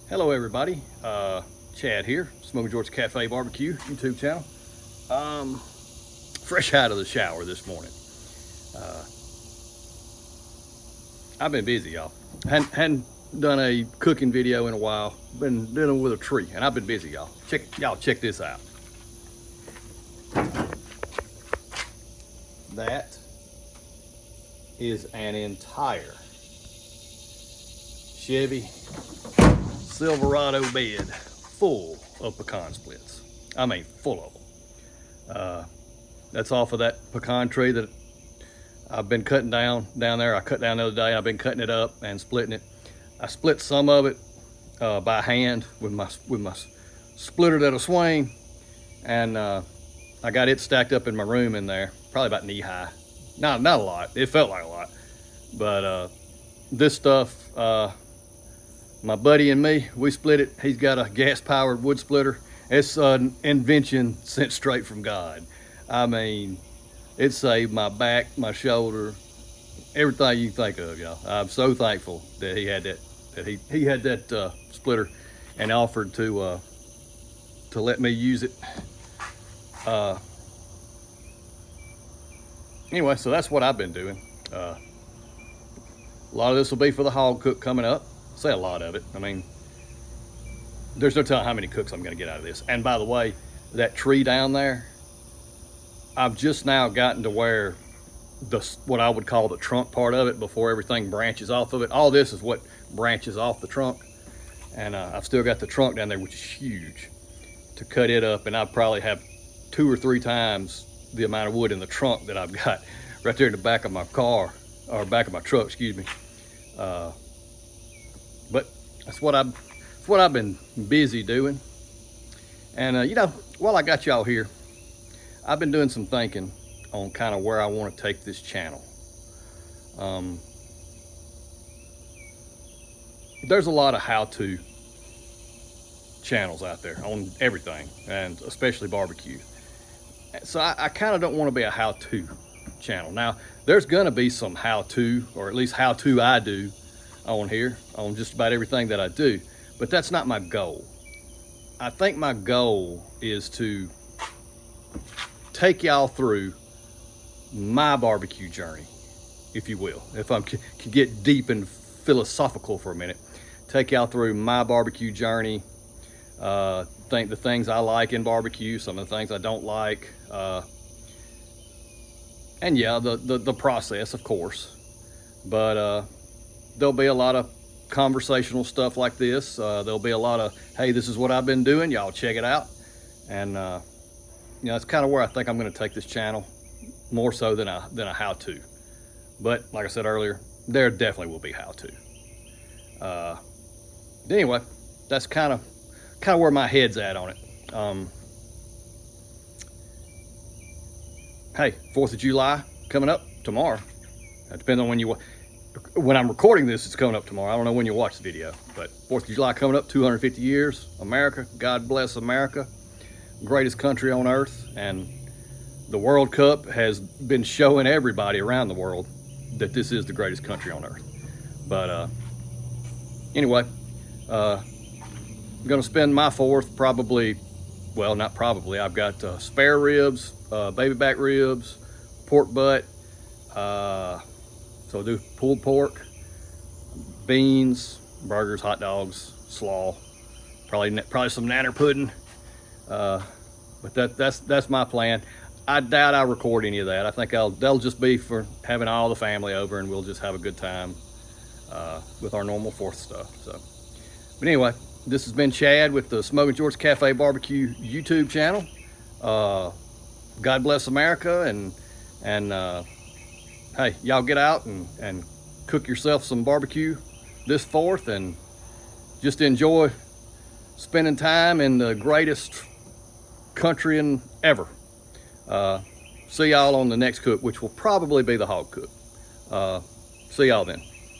Hello everybody, Chad here, Smokin Jorts Cafe Barbecue YouTube channel. Fresh out of the shower this morning. I've been busy, y'all. Hadn't done a cooking video in a while. Been dealing with a tree, and I've been busy, y'all. Check this out. That is an entire Chevy Silverado bed full of pecan splits. I mean, full of them. That's off of that pecan tree that I've been cutting down there. I cut down the other day. I've been cutting it up and splitting it. I split some of it by hand with my splitter that'll swing, and I got it stacked up in my room in there, probably about knee high. Not a lot. It felt like a lot, but this stuff. My buddy and me, we split it. He's got a gas-powered wood splitter. It's an invention sent straight from God. I mean, it saved my back, my shoulder, everything you think of, y'all. I'm so thankful that he had that, splitter and offered to let me use it. Anyway, so that's what I've been doing. A lot of this will be for the hog cook coming up. Say a lot of it. I mean, there's no telling how many cooks I'm going to get out of this. And by the way, that tree down there, I've just now gotten to where what I would call the trunk part of it before everything branches off of it. All this is what branches off the trunk. And I've still got the trunk down there, which is huge, to cut it up. And I probably have 2 or 3 times the amount of wood in the trunk that I've got right there in the back of my car, or back of my truck, excuse me. But that's what I've been busy doing. And you know, while I got y'all here, I've been doing some thinking on kind of where I want to take this channel. There's a lot of how-to channels out there on everything, and especially barbecue. So I kind of don't want to be a how-to channel. Now, there's gonna be some how-to, or at least how-to I do on here, on just about everything that I do, but that's not my goal. I think my goal is to take y'all through my barbecue journey, if you will. If I can get deep and philosophical for a minute, take y'all through my barbecue journey, the things I like in barbecue, some of the things I don't like, and yeah, the process, of course. But there'll be a lot of conversational stuff like this. There'll be a lot of, hey, this is what I've been doing, y'all check it out. And you know, that's kind of where I think I'm going to take this channel, more so than a how-to. But like I said earlier, there definitely will be how-to. Anyway, that's kind of where my head's at on it. Hey, 4th of July coming up tomorrow. That depends on when I'm recording this, it's coming up tomorrow. I don't know when you watch the video, but 4th of July coming up, 250 years, America, God bless America, greatest country on earth. And the World Cup has been showing everybody around the world that this is the greatest country on earth. But anyway, I'm gonna spend my 4th probably, well, not probably, I've got spare ribs, baby back ribs, pork butt, so I do pulled pork, beans, burgers, hot dogs, slaw, probably some nanner pudding. But that's my plan. I doubt I'll record any of that. I think that'll just be for having all the family over, and we'll just have a good time with our normal 4th stuff. So, but anyway, this has been Chad with the Smokin Jorts Cafe Barbecue YouTube channel. God bless America, and hey, y'all get out and cook yourself some barbecue this 4th, and just enjoy spending time in the greatest country ever. See y'all on the next cook, which will probably be the hog cook. See y'all then.